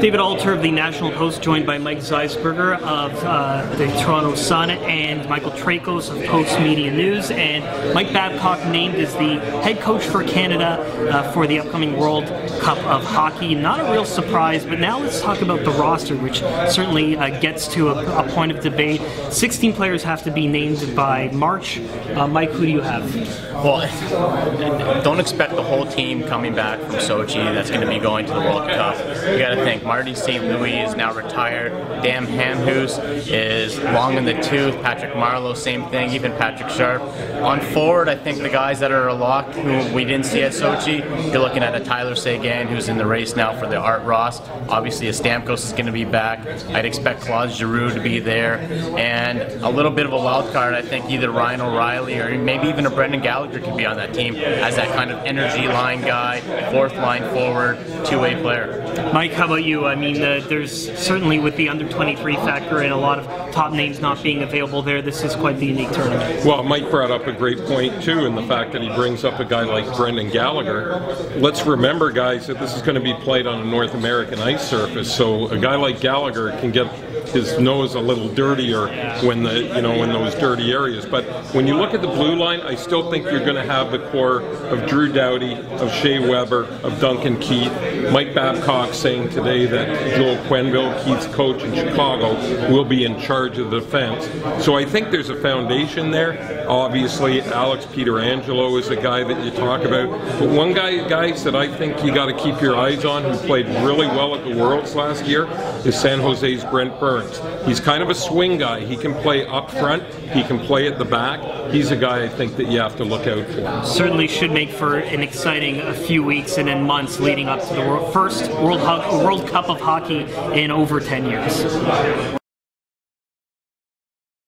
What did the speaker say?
David Alter of the National Post, joined by Mike Zeisberger of the Toronto Sun and Michael Trakos of Post Media News. And Mike Babcock named as the head coach for Canada for the upcoming World Cup of Hockey. Not a real surprise, but now let's talk about the roster, which certainly gets to a point of debate. 16 players have to be named by March. Mike, who do you have? Well, don't expect the whole team coming back from Sochi that's going to be going to the World Cup. You got to think Marty St. Louis is now retired. Dan Hamhuis is long in the tooth. Patrick Marleau, same thing. Even Patrick Sharp. On forward, I think the guys that are a lock who we didn't see at Sochi, you're looking at a Tyler Seguin who's in the race now for the Art Ross. Obviously, a Stamkos is going to be back. I'd expect Claude Giroux to be there. And a little bit of a wild card, I think either Ryan O'Reilly or maybe even a Brendan Gallagher can be on that team as that kind of energy line guy, fourth line forward, two-way player. Mike, how about you? I mean, there's certainly with the under-23 factor and a lot of top names not being available there, this is quite the unique tournament. Well, Mike brought up a great point too, in the fact that he brings up a guy like Brendan Gallagher. Let's remember, guys, that this is going to be played on a North American ice surface, so a guy like Gallagher can get his nose a little dirtier when in those dirty areas. But when you look at the blue line, I still think you're going to have the core of Drew Doughty, of Shea Weber, of Duncan Keith. Mike Babcock saying today that Joel Quenneville, Keith's coach in Chicago, will be in charge of the defense. So I think there's a foundation there. Obviously, Alex Pietrangelo is a guy that you talk about. But one guy, guys, that I think you got to keep your eyes on, who played really well at the Worlds last year, is San Jose's Brent Burns. He's kind of a swing guy. He can play up front. He can play at the back. He's a guy I think that you have to look out for. Certainly should make for an exciting few weeks and then months leading up to the first World Cup of Hockey in over 10 years.